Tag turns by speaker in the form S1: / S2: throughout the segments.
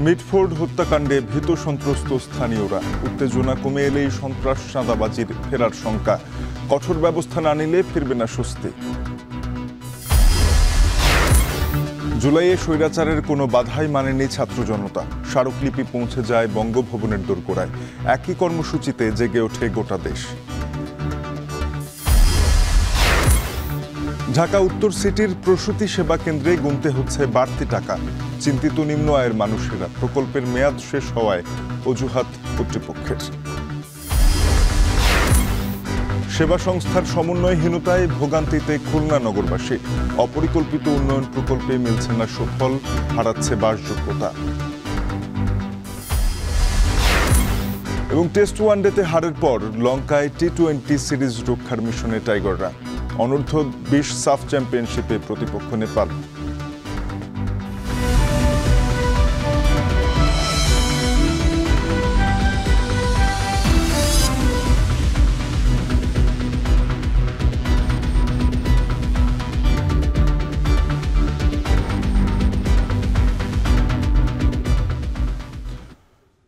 S1: মিডফোর্ড হত্যাকাণ্ডে ভীত সন্ত্রস্ত স্থানীয়রা। উত্তেজনা কমে এলেই সন্ত্রাস চাঁদাবাজির ফেরার শঙ্কা। কঠোর ব্যবস্থা না নিলে ফিরবে না স্বস্তি। জুলাইয়ে স্বৈরাচারের কোনো বাধাই মানেনি ছাত্র জনতা। স্মারকলিপি পৌঁছে যায় বঙ্গভবনের দোরগোড়ায়। একই কর্মসূচিতে জেগে ওঠে গোটা দেশ। ঢাকা উত্তর সিটির প্রসূতি সেবা কেন্দ্রে গুনতে হচ্ছে বাড়তি টাকা। চিন্তিত নিম্ন আয়ের মানুষেরা। প্রকল্পের মেয়াদ শেষ হওয়ায় অজুহাত কর্তৃপক্ষের। সেবা সংস্থার সমন্বয়হীনতায় ভোগান্তিতে খুলনা নগরবাসী। অপরিকল্পিত উন্নয়ন প্রকল্পে মিলছে না সুফল, হারাচ্ছে বাসযোগ্যতা। এবং টেস্ট ওয়ানডেতে হারের পর লঙ্কায় টি-20 সিরিজ রক্ষার মিশনে টাইগাররা। অনূর্ধ্ব 20 সাফ চ্যাম্পিয়নশিপে প্রতিপক্ষ নেপাল।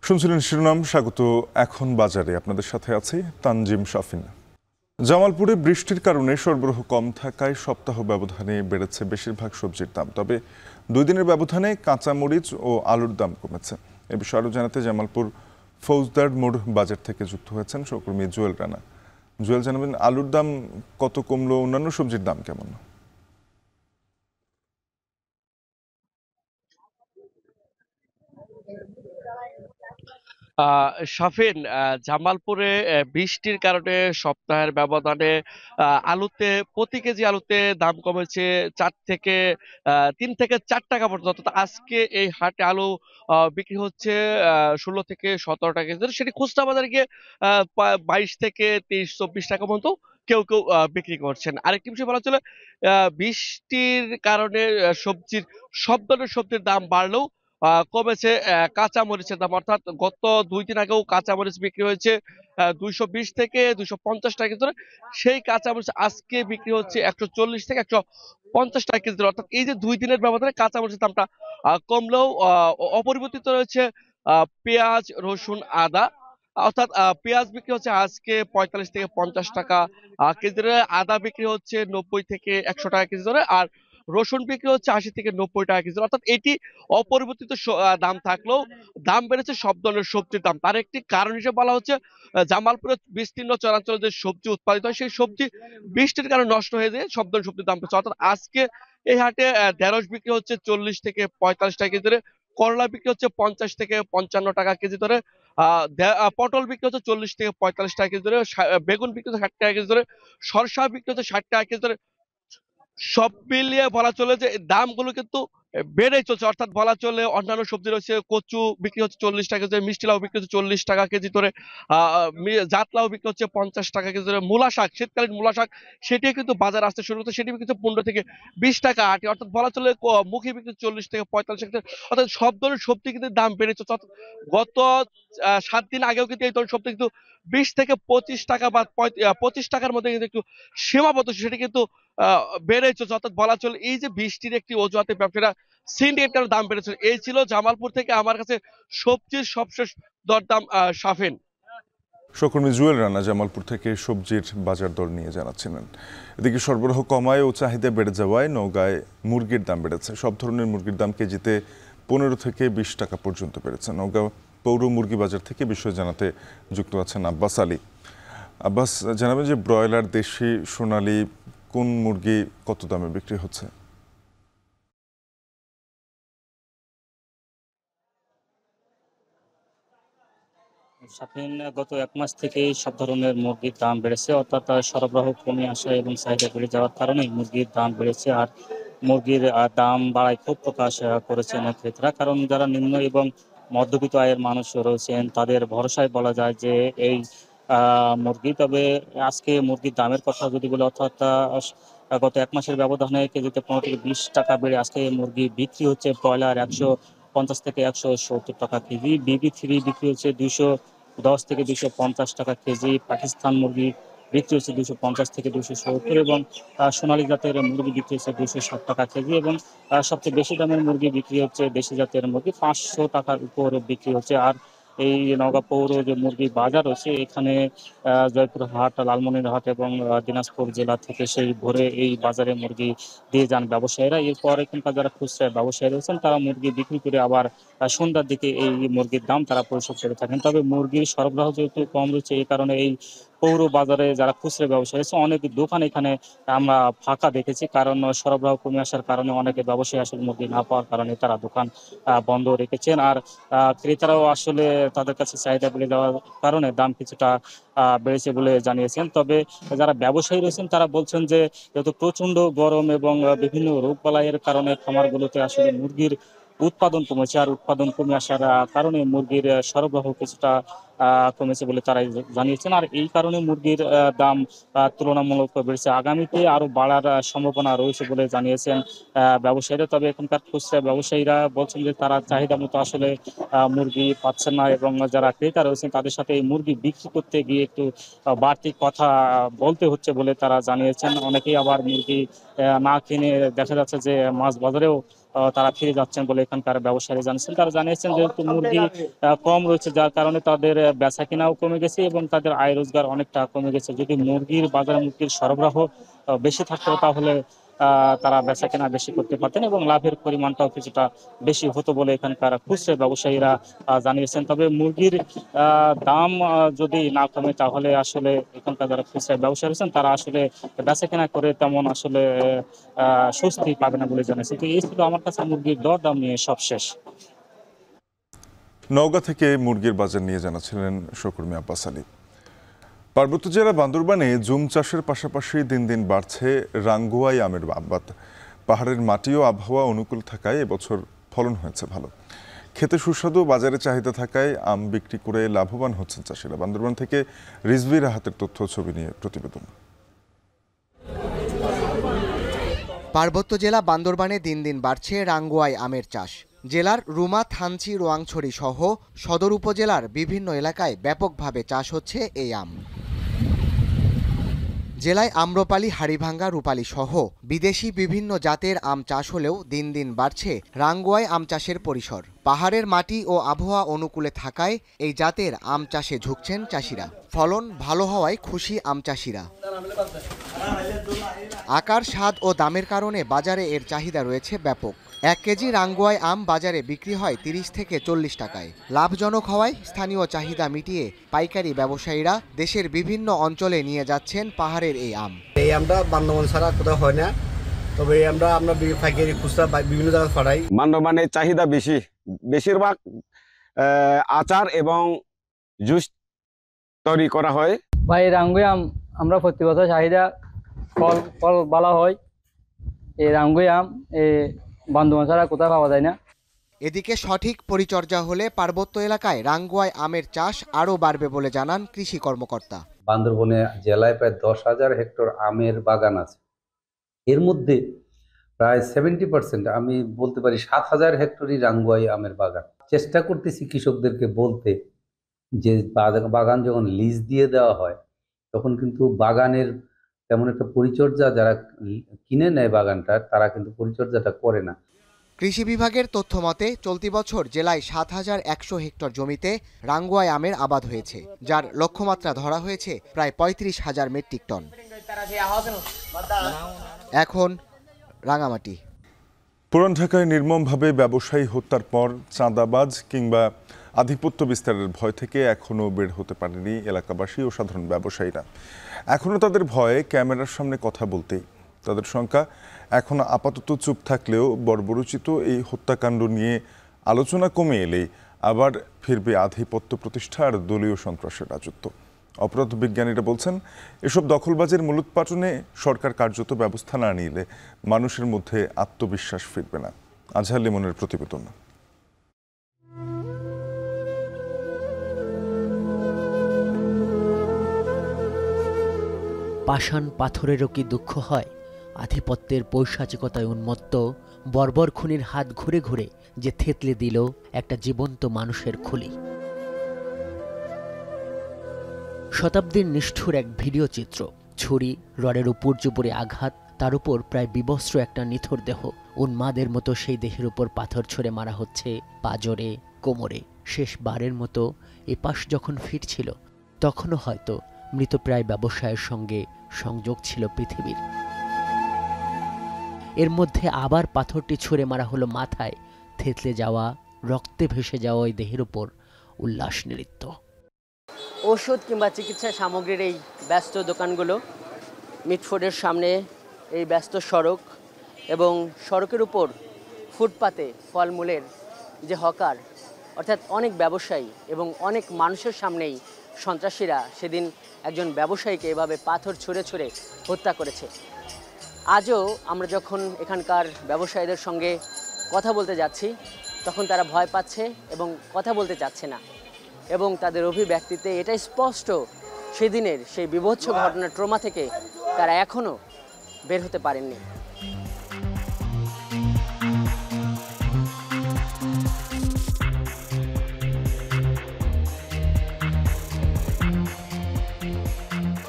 S1: শুনছিলেন শিরোনাম, স্বাগত এখন বাজারে। আপনাদের সাথে আছি তানজিম শাফিন। জামালপুরে বৃষ্টির কারণে সরবরাহ কম থাকায় সপ্তাহ ব্যবধানে বেড়েছে বেশিরভাগ সবজির দাম। তবে 2 দিনের ব্যবধানে কাঁচামরিচ ও আলুর দাম কমেছে। এ বিষয়ে আরও জানাতে জামালপুর ফৌজদার মোড় বাজার থেকে যুক্ত হয়েছেন সহকর্মী জুয়েল রানা। জুয়েল, জানাবেন আলুর দাম কত কমলো, অন্যান্য সবজির দাম কেমন?
S2: শাফিন, জামালপুরে বৃষ্টির কারণে সপ্তাহের ব্যবধানে প্রতি কেজি আলুতে দাম কমেছে 3 থেকে 4 টাকা পর্যন্ত। অর্থাৎ আজকে এই হাটে আলু বিক্রি হচ্ছে 16 থেকে 17 টাকা কেজি। সেটি খুচরা বাজারে গিয়ে 22 থেকে 23-24 টাকা পর্যন্ত কেউ কেউ বিক্রি করছেন। আরেকটি বিষয় বলা চলে, বৃষ্টির কারণে সব ধরনের সবজির দাম বাড়লেও কমেছে কাঁচা মরিচের দাম। অর্থাৎ গত 2 দিন আগেও কাঁচা মরিচ বিক্রি হয়েছে 220 থেকে 250 টাকা কেজি ধরে। সেই কাঁচা মরিচ আজকে বিক্রি হচ্ছে 140 থেকে 150 টাকা কেজি ধরে। অর্থাৎ এই যে 2 দিনের ব্যবধানে কাঁচা মরিচের দামটা কমলেও অপরিবর্তিত রয়েছে পেঁয়াজ, রসুন, আদা। অর্থাৎ পেঁয়াজ বিক্রি হচ্ছে আজকে 45 থেকে 50 টাকা কেজি ধরে, আদা বিক্রি হচ্ছে 90 থেকে 100 টাকা কেজি ধরে, আর রসুন বিক্রি হচ্ছে 80 থেকে 90 টাকা কেজি। অর্থাৎ এটি অপরিবর্তিত দাম থাকলেও দাম বেড়েছে সব ধরনের সবজির দাম। তার একটি কারণ হিসেবে বলা হচ্ছে, জামালপুরের বিস্তীর্ণ চরাঞ্চলে যে সবজি উৎপাদিত হয় সেই সবজি বৃষ্টির কারণে নষ্ট হয়ে যায়, সব ধরনের সবজির দাম বেড়েছে। অর্থাৎ আজকে এই হাটে ঢেঁড়স বিক্রি হচ্ছে 40 থেকে 45 টাকা কেজি ধরে, করলা বিক্রি হচ্ছে 50 থেকে 55 টাকা কেজি ধরে, পটল বিক্রি হচ্ছে 40 থেকে 45 টাকা কেজি ধরে, বেগুন বিক্রি হচ্ছে 60 টাকা কেজি ধরে, শসা বিক্রি হচ্ছে 60 টাকা কেজি ধরে। সব মিলিয়ে বলা চলে যে দামগুলো কিন্তু বেড়েই চলছে। অর্থাৎ বলা চলে অন্যান্য সবজি রয়েছে, কচু বিক্রি হচ্ছে 40 টাকা কেজি, মিষ্টি লাউ বিক্রি হচ্ছে 40 টাকা কেজি ধরে, জাত লাউ বিক্রি হচ্ছে 50 টাকা কেজি ধরে, মূলা শাক, শীতকালীন মূলা শাক সেটি কিন্তু বাজার আসতে শুরু করছে, সেটি বিক্রি হচ্ছে 15 থেকে 20 টাকা আটি। অর্থাৎ বলা চলে মুখী বিক্রি হচ্ছে 40 থেকে 45 টাকা। অর্থাৎ সব ধরনের সবজি কিন্তু দাম বেড়ে চলছে। অর্থাৎ গত 7 দিন আগেও কিন্তু এই ধরনের সবজি কিন্তু 20 থেকে 25 টাকা বা 25 টাকার মধ্যে কিন্তু একটু সীমাবদ্ধ, সেটি কিন্তু বেড়েই চলছে। অর্থাৎ বলা চলে এই যে বৃষ্টির একটি অজুহাতে ব্যবসায়ীরা সিন্ডিকেট কারণে দাম বেড়েছে। এই ছিল জামালপুর থেকে আমার কাছে সবজির সবশেষ দরদাম। শাফিন।
S1: সহকর্মী জুয়েল রানা জামালপুর থেকে সবজির বাজার দর নিয়ে জানাচ্ছিলেন। এদিকে সরবরাহ কমায় ও চাহিদা বেড়ে যাওয়ায় নওগাঁয় মুরগির দাম বেড়েছে। সব ধরনের মুরগির দাম কেজিতে 15 থেকে 20 টাকা পর্যন্ত বেড়েছে। নওগাঁ পৌর মুরগি বাজার থেকে বিষয় জানাতে যুক্ত আছেন আব্বাস আলী। আব্বাস, জানাবেন যে ব্রয়লার, দেশি, সোনালী কোন মুরগি কত দামে বিক্রি হচ্ছে?
S3: শাফিন, গত 1 মাস থেকে সব ধরনের মুরগির দাম বেড়েছে। অর্থাৎ সরবরাহ কমে আসা এবং চাহিদা বেড়ে যাওয়ার কারণে মুরগির দাম বেড়েছে। আর মুরগির দাম বাড়ায় ক্ষোভ প্রকাশ করেছেন ক্রেতারা। কারণ যারা নিম্ন এবং মধ্যবিত্ত আয়ের মানুষ রয়েছেন তাদের ভরসায় বলা যায় যে এই মুরগি। তবে আজকে মুরগির দামের কথা যদি বলি, অর্থাৎ গত 1 মাসের ব্যবধানে কেজিতে 15 থেকে 20 টাকা বেড়ে আজকে মুরগি বিক্রি হচ্ছে ব্রয়লার 150 থেকে 170 টাকা কেজি, BB3 বিক্রি হচ্ছে 210 থেকে 250 টাকা কেজি, পাকিস্তান মুরগি বিক্রি হচ্ছে 250 থেকে 270, এবং সোনালী জাতের মুরগি বিক্রি হচ্ছে 260 টাকা কেজি, এবং সবচেয়ে বেশি দামের মুরগি বিক্রি হচ্ছে দেশি জাতের মুরগি 500 টাকার উপরে বিক্রি হচ্ছে। আর এই নওগাঁ পৌর যে মুরগি বাজার রয়েছে, এখানে জয়পুরহাট, লালমনিরহাট এবং দিনাজপুর জেলা থেকে সেই ভোরে এই বাজারে মুরগি দিয়ে যান ব্যবসায়ীরা। এরপর এখানকার যারা খুচরা ব্যবসায়ী রয়েছেন তারা মুরগি বিক্রি করে আবার সন্ধ্যার দিকে এই মুরগির দাম তারা পরিশোধ করে থাকেন। তবে মুরগির সরবরাহ যেহেতু কম রয়েছে, এই কারণে এই পৌর বাজারে যারা খুচরা ব্যবসায়ী আছে, অনেক দোকান এখানে আমরা ফাঁকা দেখেছি, কারণ সরবরাহ কমে আসার কারণে অনেকে ব্যবসায়ী আসলে মুরগি না পাওয়ার কারণে তারা দোকান বন্ধ রেখেছেন। আর ক্রেতারাও আসলে তাদের কাছে চাহিদা বেড়ে যাওয়ার কারণে দাম কিছুটা বেড়েছে বলে জানিয়েছেন। তবে যারা ব্যবসায়ী রয়েছেন তারা বলছেন যে যেহেতু প্রচন্ড গরম এবং বিভিন্ন রোগবালাইয়ের কারণে খামারগুলোতে আসলে মুরগির উৎপাদন কমেছে, আর উৎপাদন কমে আসার কারণে মুরগির সরবরাহ কিছুটা কমেছে বলে তারা জানিয়েছেন। আর এই কারণে মুরগির দাম তুলনামূলক বেড়েছে, আগামীতে আরো বাড়ার সম্ভাবনা রয়েছে বলে জানিয়েছেন ব্যবসায়ীরা। তবে এখনকার খুচরা ব্যবসায়ীরা বলছেন যে তারা চাহিদা মতো আসলে মুরগি পাচ্ছেন না, এবং যারা ক্রেতা রয়েছেন তাদের সাথে এই মুরগি বিক্রি করতে গিয়ে একটু বাড়তি কথা বলতে হচ্ছে বলে তারা জানিয়েছেন। অনেকেই আবার মুরগি না কিনে দেখা যাচ্ছে যে মাছ বাজারেও তারা ফিরে যাচ্ছেন বলে এখানকার ব্যবসায়ী জানিয়েছেন। তারা জানিয়েছেন যেহেতু মুরগি কম রয়েছে, যার কারণে তাদের বেচা কেনাও কমে গেছে এবং তাদের আয় রোজগার অনেকটা কমে গেছে। যদি মুরগির বাজারে মুরগির সরবরাহ বেশি থাকতো তাহলে তারা বেচা কেনা বেশি করতে পারতেন এবং লাভের পরিমাণটাও কিছুটা বেশি হতো বলে এখানকার খুচরা ব্যবসায়ীরা জানিয়েছেন। তবে মুরগির দাম যদি না কমে তাহলে আসলে এখানকার যারা খুচরা ব্যবসায়ী রয়েছেন তারা আসলে বেচা কেনা করে তেমন আসলে স্বস্তি পাবে না বলে জানিয়েছে। তো এই ছিল আমার কাছে মুরগির দর দাম নিয়ে সব শেষ।
S1: নওগাঁ থেকে মুরগির বাজার নিয়ে জানাচ্ছিলেন সহকর্মী আব্বাস আলী। পার্বত্য জেলা বান্দরবানে জুম চাষের পাশাপাশি দিন দিন বাড়ছে রাঙ্গুয়াই আমের আবাদ। পাহাড়ের মাটি ও আবহাওয়া অনুকূল থাকায় এবছর ফলন হয়েছে ভালো। খেতে সুস্বাদু, বাজারে চাহিদা থাকায় আম বিক্রি করে লাভবান হচ্ছেন চাষিরা। বান্দরবান থেকে রিজভী রাহাতের তথ্য ছবি নিয়ে প্রতিবেদন।
S4: পার্বত্য জেলা বান্দরবানে দিন দিন বাড়ছে রাঙ্গুয়াই আমের চাষ। জেলার রুমা, থানচি, রোয়াংছড়ি সহ সদর উপজেলার বিভিন্ন এলাকায় ব্যাপকভাবে চাষ হচ্ছে এই আম। জেলায় আম্রপালি, হাড়িভাঙ্গা, রূপালী সহ বিদেশি বিভিন্ন জাতের আম চাষ হলেও দিন দিন বাড়ছে রাঙ্গুয়াই আম চাষের পরিসর। পাহাড়ের মাটি ও আবহাওয়া অনুকূলে থাকায় এই জাতের আম চাষে ঝুঁকছেন চাষিরা। ফলন ভালো হওয়ায় খুশি আম চাষিরা। আকার, স্বাদ ও দামের কারণে বাজারে এর চাহিদা রয়েছে ব্যাপক। 1 কেজি রাঙ্গুয়াই আম বাজারে বিক্রি হয় 30 থেকে 40 টাকায়। লাভজনক হওয়ায় স্থানীয় চাহিদা মিটিয়ে পাইকারি ব্যবসায়ীরা দেশের বিভিন্ন অঞ্চলে নিয়ে যাচ্ছেন পাহাড়ের এই আম।
S5: এই আমটা বান্দরবান ছাড়া কোথাও হয় না, তবে এই আমটা আমরা পাইকারি খুচরা বিভিন্ন জায়গায় পাঠাই।
S6: বান্দরবানের চাহিদা বেশি, বেশিরভাগ আচার এবং জুস তৈরি করা হয়।
S7: ভাই রাঙ্গুই আম আমরা প্রতি বছর চাহিদা ফল ভালো হয়। এই রাঙ্গুই আম বান্দরবান ছাড়া কোথাও পাওয়া যায় না।
S4: এদিকে সঠিক পরিচর্যা হলে পার্বত্য এলাকায় রাঙ্গুয়াই আমের চাষ আরও বাড়বে বলে জানান কৃষি কর্মকর্তা।
S8: বান্দরবনে জেলায় প্রায় 10,000 হেক্টর আমের বাগান আছে। এর মধ্যে প্রায় 70%, আমি বলতে পারি 7,000 হেক্টরই রাঙ্গুয়াই আমের বাগান। চেষ্টা করতেছি কৃষকদেরকে বলতে যে বাগান যখন লিজ দিয়ে দেওয়া হয় তখন কিন্তু বাগানের তেমন একটা পরিচর্যা, যারা কিনে নেয় বাগানটা তারা কিন্তু পরিচর্যাটা করে না।
S4: কৃষি বিভাগের তথ্য মতে চলতি বছর জেলায় 7,100 হেক্টর জমিতে রাঙ্গুয়াই আমের আবাদ হয়েছে, যার লক্ষ্যমাত্রা ধরা হয়েছে প্রায় 35,000 মেট্রিক টন। এখন রাঙামাটি।
S1: পুরান ঢাকায় নির্মমভাবে ব্যবসায়ী হত্যার পর চাঁদাবাজ কিংবা আধিপত্য বিস্তারের ভয় থেকে এখনও বের হতে পারেনি এলাকাবাসী ও সাধারণ ব্যবসায়ীরা। এখনও তাদের ভয়ে ক্যামেরার সামনে কথা বলতেই। তাদের সংখ্যা এখনও আপাতত চুপ থাকলেও বর্বরোচিত এই হত্যাকাণ্ড নিয়ে আলোচনা কমে এলেই আবার ফিরবে আধিপত্য প্রতিষ্ঠা আর দলীয় সন্ত্রাসের রাজত্ব। অপরাধ বিজ্ঞানীরা বলছেন, এসব দখলবাজের মূলোৎপাটনে সরকার কার্যত ব্যবস্থা না নিলে মানুষের মধ্যে আত্মবিশ্বাস ফিরবে না। আজহার লিমনের প্রতিবেদন।
S9: পাষাণ পাথরেরও কি দুঃখ হয়? আধিপত্যের পৈশাচিকতায় উন্মত্ত বর্বর খুনির হাত ঘুরে ঘুরে যে থেতলে দিল একটা জীবন্ত মানুষের খুলি। শতাব্দীর নিষ্ঠুর এক ভিডিও চিত্র। ছুরি, রডের উপর জুপুরে আঘাত, তার উপর প্রায় বিবস্ত্র একটা নিথর দেহ। উন্মাদের মতো সেই দেহের উপর পাথর ছুঁড়ে মারা হচ্ছে পাজরে, কোমরে। শেষবারের মতো এপাশ যখন ফিরছিল, তখনও হয়তো মৃতপ্রায় ব্যবসায়ের সঙ্গে সংযোগ ছিল পৃথিবীর। এর মধ্যে আবার পাথরটি ছুঁড়ে মারা হলো মাথায়। থেতলে যাওয়া, রক্তে ভেসে যাওয়া ওই দেহের উপর উল্লাস নৃত্য।
S10: ওষুধ কিংবা চিকিৎসা সামগ্রীর এই ব্যস্ত দোকানগুলো, মিটফোর্ডের সামনে এই ব্যস্ত সড়ক এবং সড়কের উপর ফুটপাতে ফলমূলের যে হকার, অর্থাৎ অনেক ব্যবসায়ী এবং অনেক মানুষের সামনেই সন্ত্রাসীরা সেদিন একজন ব্যবসায়ীকে এভাবে পাথর ছুঁড়ে ছুঁড়ে হত্যা করেছে। আজও আমরা যখন এখানকার ব্যবসায়ীদের সঙ্গে কথা বলতে যাচ্ছি, তখন তারা ভয় পাচ্ছে এবং কথা বলতে চাচ্ছে না, এবং তাদের অভিব্যক্তিতে এটাই স্পষ্ট সেদিনের সেই বীভৎস ঘটনার ট্রমা থেকে তারা এখনও বের হতে পারেননি।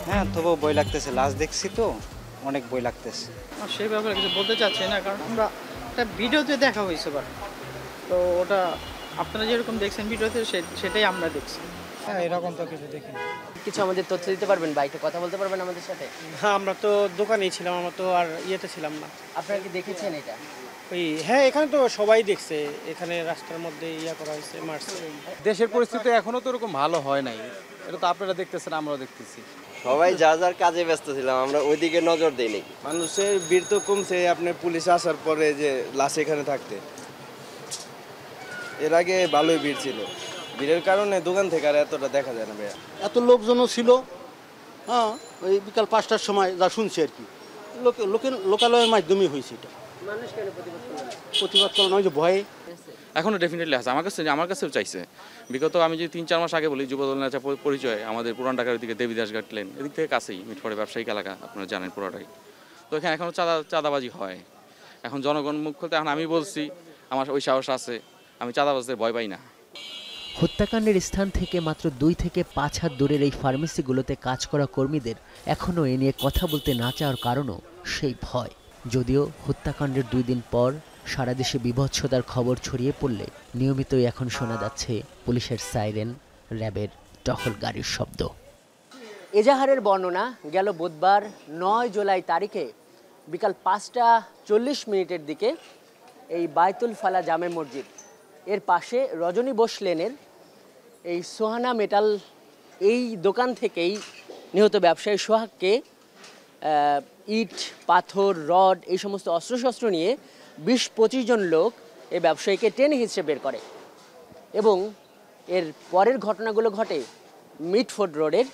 S11: হ্যাঁ, তবু বই লাগতেছে, লাশ দেখছি তো অনেক বই লাগতেছে।
S12: সেই ব্যাপারে কিছু বলতে চাচ্ছি না, কারণ আমরা একটা ভিডিওতে দেখা হয়েছে, তো ওটা আপনারা যেরকম দেখছেন ভিডিওতে সেটাই আমরা দেখছি।
S11: হ্যাঁ, এরকম তো কিছু দেখিনি।
S10: কিছু আমাদের তথ্য দিতে পারবেন বা একটু কথা বলতে পারবেন আমাদের সাথে?
S12: হ্যাঁ, আমরা তো দোকানেই ছিলাম, আমরা তো আর ইয়েতে ছিলাম না।
S10: আপনারা কি দেখেছেন এটা?
S12: হ্যাঁ, এখানে তো সবাই দেখছে, এখানে রাস্তার মধ্যে করা হয়েছে, মারছে।
S13: দেশের পরিস্থিতি এখনো তো এরকম ভালো হয় নাই, এটা তো আপনারা দেখতেছেন, আমরাও দেখতেছি।
S14: সবাই যার যার কাজে ব্যস্ত ছিলাম, আমরা ওইদিকে নজর দিইনি।
S15: মানুষের ভিড় তো কমছে আপনার পুলিশ আসার পরে, যে লাশ এখানে থাকতে। এর আগে ভালোই ভিড় ছিল, ভিড়ের কারণে দোকান থেকে আর এতটা দেখা যায় না ভাইয়া।
S16: এত লোকজনও ছিল। হ্যাঁ, ওই বিকাল 5টার সময় যা শুনছি আর কি, লোকালয়ের মাধ্যমেই হয়েছে এটা।
S10: মানুষ কেন
S16: প্রতিবাদ করলো নয় যে ভয়ে।
S17: এখনও ডেফিনেটলি আছে, আমার কাছেও চাইছে। বিগত আমি যদি 3-4 মাস আগে বলি, যুবদল নেতা পরিচয় আমাদের পুরান ঢাকার দিকে দেবীদাস ঘাট লেন, এদিক থেকে কাছেই মিটফোর্ডে ব্যবসায়িক এলাকা, আপনারা জানেন পুরোটাই। তো এখানে এখনও চাঁদাবাজি হয়। এখন জনগণ মুখ খুলতে, এখন আমি বলছি আমার ওই সাহস আছে, আমি চাঁদাবাজদের ভয় পাই না।
S9: হত্যাকাণ্ডের স্থান থেকে মাত্র 2 থেকে 5 হাত দূরের এই ফার্মেসিগুলোতে কাজ করা কর্মীদের এখনও এ নিয়ে কথা বলতে না চাওয়ার কারণও সেই ভয়। যদিও হত্যাকাণ্ডের 2 দিন পর সারা দেশে বিভৎসতার খবর ছড়িয়ে পড়লে নিয়মিতই এখন শোনা যাচ্ছে পুলিশের সাইরেন, র্যাবের টহল গাড়ির শব্দ।
S10: এজাহারের বর্ণনা গেল বুধবার 9 জুলাই তারিখে বিকাল 5:40 দিকে এই বায়তুল ফালা জামে মসজিদ এর পাশে রজনী বোস লেনের এই সোহানা মেটাল এই দোকান থেকেই নিহত ব্যবসায়ী সোহাগকে ইট, পাথর, রড এই সমস্ত অস্ত্রশস্ত্র নিয়ে 20-25 জন লোক এই ব্যবসায়ীকে টেনে হিঁচড়ে বের করে, এবং এর পরের ঘটনাগুলো ঘটে মিটফোর্ড রোডের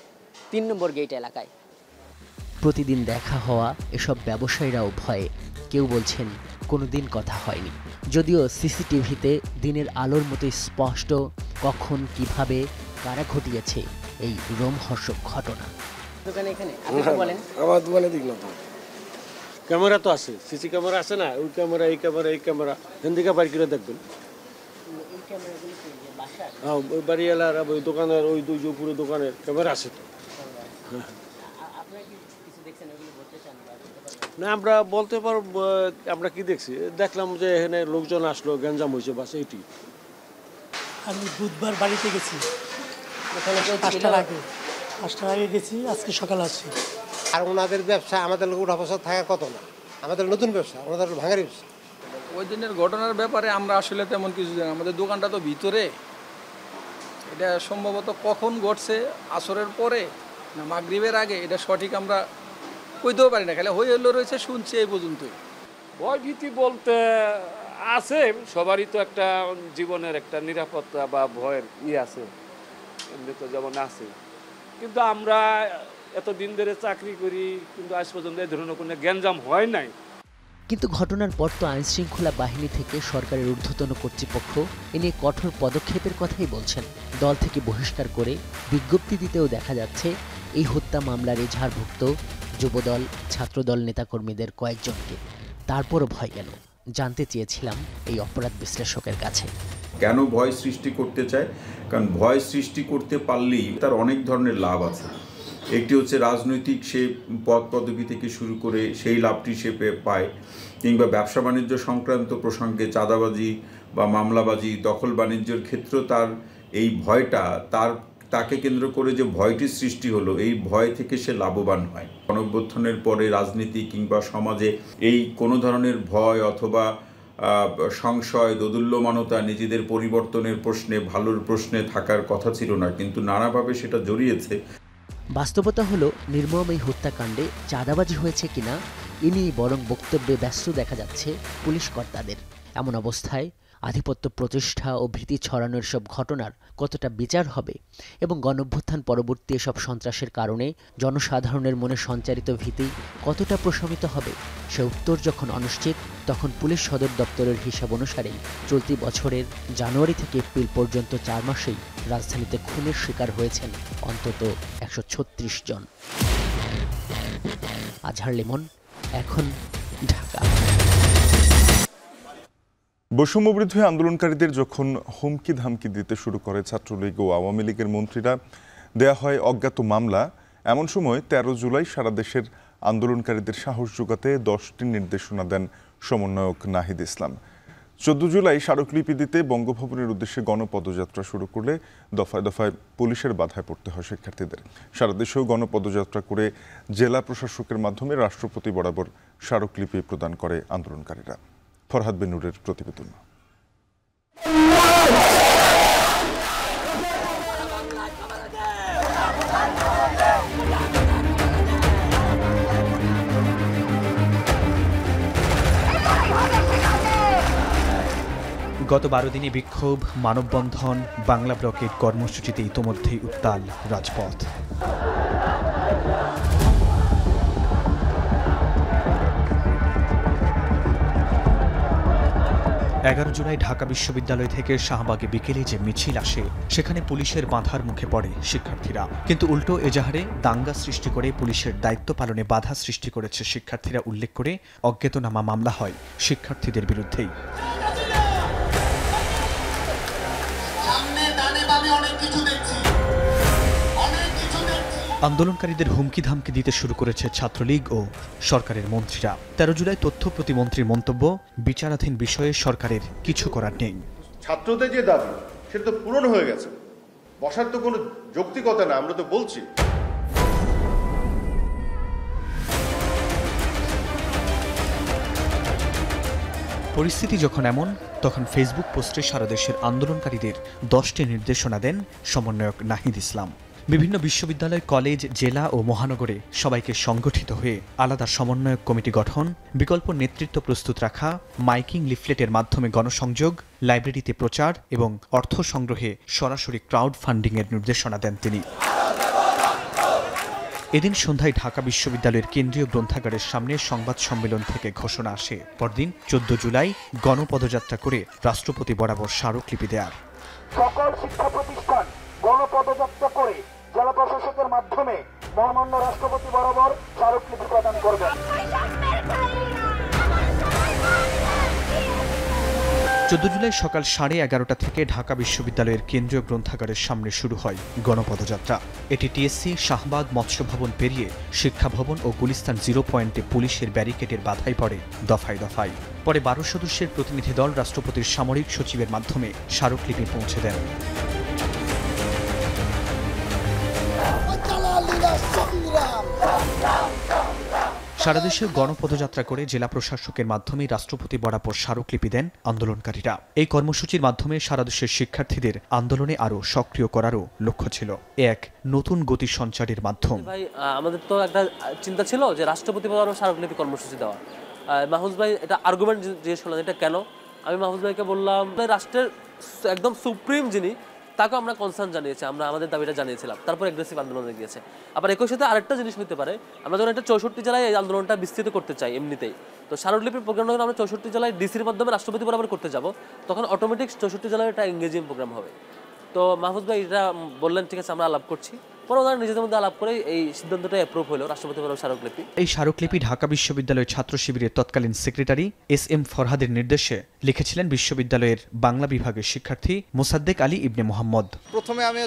S10: 3 নম্বর গেট এলাকায়।
S9: প্রতিদিন দেখা হওয়া এসব ব্যবসায়ীরাও ভয়ে। কেউ বলছেন কোনোদিন কথা হয়নি, যদিও সিসিটিভিতে দিনের আলোর মতো স্পষ্ট কখন, কিভাবে, কারা ঘটিয়েছে এই রোমহর্ষক ঘটনা।
S10: দোকানে এখানে বলেন,
S15: আমার দোকানে দিক না তো
S16: ক্যামেরা তো আছে, সিসি ক্যামেরা আছে না, ওই ক্যামেরা, এই ক্যামেরা, এই ক্যামেরা হিন্দিকে বাড়ি করে দেখবেন। হ্যাঁ, ওই বাড়িওয়ালার ওই দোকানের, ওই দুই পুরো দোকানের ক্যামেরা আছে তো। না, আমরা বলতে পারবো আমরা কি দেখছি। দেখলাম যে এখানে লোকজন আসলো, গ্যাঞ্জাম হয়েছে, বাস এইটি।
S12: আমি বুধবার বাড়িতে গেছি, 5টার আগে গেছি, আজকে সকাল আসছি।
S5: আর ওনাদের ব্যবসা আমাদের লোক উঠা বসা থাকার কত না, আমাদের নতুন ব্যবসা, ওনাদের ভাঙার ব্যবসা।
S13: ওই দিনের ঘটনার ব্যাপারে আমরা আসলে তেমন কিছু জানি। আমাদের দোকানটা তো ভিতরে, এটা সম্ভবত কখন ঘটছে, আসরের পরে না মাগরিবের আগে, এটা সঠিক আমরা কইতেও পারি না। খালি হই হইলো রয়েছে, শুনছি এই পর্যন্তই।
S18: ভয় ভীতি বলতে আছে, সবারই তো একটা জীবনের একটা নিরাপত্তা বা ভয়ের আছে, এমনি তো যেমন আছে। কিন্তু আমরা এতদিন ধরে চাকরি করি, কিন্তু আজ পর্যন্ত এই ধরনের কোনো গ্যাঞ্জাম হয় নাই।
S9: কিন্তু ঘটনার পর তো আইনশৃঙ্খলা বাহিনী থেকে সরকারের ঊর্ধ্বতন কর্তৃপক্ষ এ নিয়ে কঠোর পদক্ষেপের কথাই বলছেন। দল থেকে বহিষ্কার করে বিজ্ঞপ্তি দিতেও দেখা যাচ্ছে এই হত্যা মামলার এজাহারভুক্ত যুবদল, ছাত্রদল নেতাকর্মীদের কয়েকজনকে। তারপরও ভয় গেল। জানতে চেয়েছিলাম এই অপরাধ বিশ্লেষকের কাছে।
S19: কেন ভয় সৃষ্টি করতে চায়? কারণ ভয় সৃষ্টি করতে পারলেই তার অনেক ধরনের লাভ আছে। একটি হচ্ছে রাজনৈতিক সে পদ পদবি থেকে শুরু করে সেই লাভটি সে পায়, কিংবা ব্যবসা বাণিজ্য সংক্রান্ত প্রসঙ্গে চাঁদাবাজি বা মামলাবাজি, দখল বাণিজ্যের ক্ষেত্রেও তার এই ভয়টা তাকে কেন্দ্র করে যে ভয়টি সৃষ্টি হলো, এই ভয় থেকে সে লাভবান হয়। গণঅভ্যুত্থানের পরে রাজনীতি কিংবা সমাজে এই কোনো ধরনের ভয় অথবা সংশয়, দোদুল্যমানতা, নিজেদের পরিবর্তনের প্রশ্নে, ভালোর প্রশ্নে থাকার কথা ছিল না, কিন্তু নানাভাবে সেটা জড়িয়েছে।
S9: বাস্তবতা হলো নির্মম এই হত্যাকাণ্ডে চাঁদাবাজি হয়েছে কিনা এ নিয়ে বরং বক্তব্যে ব্যস্ত দেখা যাচ্ছে পুলিশ কর্তাদের। এমন অবস্থায় আধিপত্য প্রতিষ্ঠা ও ভীতি ছড়ানোর সব ঘটনার কতটা বিচার হবে এবং গণঅভ্যুত্থান পরবর্তী এসব সন্ত্রাসের কারণে জনসাধারণের মনে সঞ্চারিত ভীতি কতটা প্রশমিত হবে সে উত্তর যখন অনিশ্চিত, তখন পুলিশ সদর দপ্তরের হিসাব অনুসারেই চলতি বছরের জানুয়ারি থেকে এপ্রিল পর্যন্ত 4 মাসেই রাজধানীতে খুনের শিকার হয়েছেন অন্তত 136 জন। আজহার লিমন, এখন, ঢাকা।
S1: বৈষম্যবিরোধী আন্দোলনকারীদের যখন হুমকি ধামকি দিতে শুরু করে ছাত্রলীগ ও আওয়ামী লীগের মন্ত্রীরা, দেয়া হয় অজ্ঞাত মামলা। এমন সময় 13 জুলাই সারা দেশের আন্দোলনকারীদের সাহস যোগাতে 10টি নির্দেশনা দেন সমন্বয়ক নাহিদ ইসলাম। 14 জুলাই স্মারকলিপি দিতে বঙ্গভবনের উদ্দেশ্যে গণপদযাত্রা শুরু করলে দফায় দফায় পুলিশের বাধায় পড়তে হয় শিক্ষার্থীদের। সারা দেশেও গণপদযাত্রা করে জেলা প্রশাসকের মাধ্যমে রাষ্ট্রপতি বরাবর স্মারকলিপি প্রদান করে আন্দোলনকারীরা। ফরহাদ বিন নূরের প্রতিবেদন।
S20: গত 12 দিনে বিক্ষোভ, মানববন্ধন, বাংলা ব্লকের কর্মসূচিতে ইতোমধ্যেই উত্তাল রাজপথ। 11 জুলাই ঢাকা বিশ্ববিদ্যালয় থেকে শাহবাগে বিকেলে যে মিছিল আসে, সেখানে পুলিশের বাধার মুখে পড়ে শিক্ষার্থীরা। কিন্তু উল্টো এজাহারে দাঙ্গা সৃষ্টি করে পুলিশের দায়িত্ব পালনে বাধা সৃষ্টি করেছে শিক্ষার্থীরা উল্লেখ করে অজ্ঞাতনামা মামলা হয় শিক্ষার্থীদের বিরুদ্ধেই। আন্দোলনকারীদের হুমকি ধামকি দিতে শুরু করেছে ছাত্রলীগ ও সরকারের মন্ত্রীরা। 13 জুলাই তথ্য প্রতিমন্ত্রীর মন্তব্য, বিচারাধীন বিষয়ে সরকারের কিছু করার নেই।
S21: ছাত্রদের যে দাবি সেটা তো পূরণ হয়ে গেছে, বসার তো কোনো যৌক্তিকতা না, আমরা তো বলছি।
S20: পরিস্থিতি যখন এমন, তখন ফেসবুক পোস্টে সারা দেশের আন্দোলনকারীদের 10টি নির্দেশনা দেন সমন্বয়ক নাহিদ ইসলাম। বিভিন্ন বিশ্ববিদ্যালয়, কলেজ, জেলা ও মহানগরে সবাইকে সংগঠিত হয়ে আলাদা সমন্বয়ক কমিটি গঠন, বিকল্প নেতৃত্ব প্রস্তুত রাখা, মাইকিং লিফলেটের মাধ্যমে গণসংযোগ, লাইব্রেরিতে প্রচার এবং অর্থ সংগ্রহে সরাসরি ক্রাউড ফান্ডিংয়ের নির্দেশনা দেন তিনি। এদিন সন্ধ্যায় ঢাকা বিশ্ববিদ্যালয়ের কেন্দ্রীয় গ্রন্থাগারের সামনে সংবাদ সম্মেলন থেকে ঘোষণা আসে পরদিন 14 জুলাই গণপদযাত্রা করে রাষ্ট্রপতি বরাবর স্মারকলিপি দেয়ার।
S22: সকল শিক্ষা প্রতিষ্ঠান গণপদযাত্রা করে জেলা প্রশাসকের মাধ্যমে মহামান্য রাষ্ট্রপতি বরাবর স্মারকলিপি প্রদান করবেন।
S20: 14 জুলাই সকাল 11:30 থেকে ঢাকা বিশ্ববিদ্যালয়ের কেন্দ্রীয় গ্রন্থাগারের সামনে শুরু হয় গণপদযাত্রা। এটি টিএসসি, শাহবাগ, মৎস্য ভবন পেরিয়ে শিক্ষা ভবন ও গুলিস্তান 0 পয়েন্টে পুলিশের ব্যারিকেডের বাধায় পড়ে দফায় দফায়। পরে 12 সদস্যের প্রতিনিধি দল রাষ্ট্রপতির সামরিক সচিবের মাধ্যমে স্মারকলিপি পৌঁছে দেন। সারা দেশে গণপদযাত্রা করে জেলা প্রশাসকের মাধ্যমে রাষ্ট্রপতি বরাবর স্মারকলিপি দেন আন্দোলনকারীরা। এই কর্মসূচির মাধ্যমে সারা দেশের শিক্ষার্থীদের আন্দোলনে আরও সক্রিয় করারও লক্ষ্য ছিল। এক নতুন গতি সঞ্চারের মাধ্যম।
S23: ভাই, আমাদের তো একটা চিন্তা ছিল যে রাষ্ট্রপতি বরাবর স্মারকলিপি কর্মসূচি দেওয়া। মাহফুজ ভাই এটা আর্গুমেন্ট জিজ্ঞেস করলেন, এটা কেন? আমি মাহফুজ ভাইকে বললাম, রাষ্ট্রের একদম সুপ্রিম যিনি, তাকেও আমরা কনসার্ন জানিয়েছি, আমরা আমাদের দাবিটা জানিয়েছিলাম, তারপর এগ্রেসিভ আন্দোলনে গিয়েছে। আবার একই সাথে আরেকটা জিনিস হতে পারে, আমরা যখন একটা 64 জেলায় এই আন্দোলনটা বিস্তৃত করতে চাই এমনিতেই, তো স্মারকলিপির প্রোগ্রাম যখন আমরা 64 জেলায় ডিসির মাধ্যমে রাষ্ট্রপতি বরাবর করতে যাব, তখন অটোমেটিক 64 জেলায় এটা এঙ্গেজিং প্রোগ্রাম হবে। তো মাহফুজ ভাই এটা বললেন, ঠিক আছে আমরা আলাপ করছি। পরে ওনারা নিজেদের মধ্যে আলাপ করে এই সিদ্ধান্তটা অ্যাপ্রুভ হলো রাষ্ট্রপতি বরাবর স্মারকলিপি।
S20: এই স্মারকলিপি ঢাকা বিশ্ববিদ্যালয়ের ছাত্র শিবিরের তৎকালীন সেক্রেটারি SM ফরহাদের নির্দেশে লিখেছিলেন বিশ্ববিদ্যালয়ের বাংলা বিভাগের শিক্ষার্থী মোসাদ্দেক আলী ইবনে মোহাম্মদ।
S2: প্রথমে আমি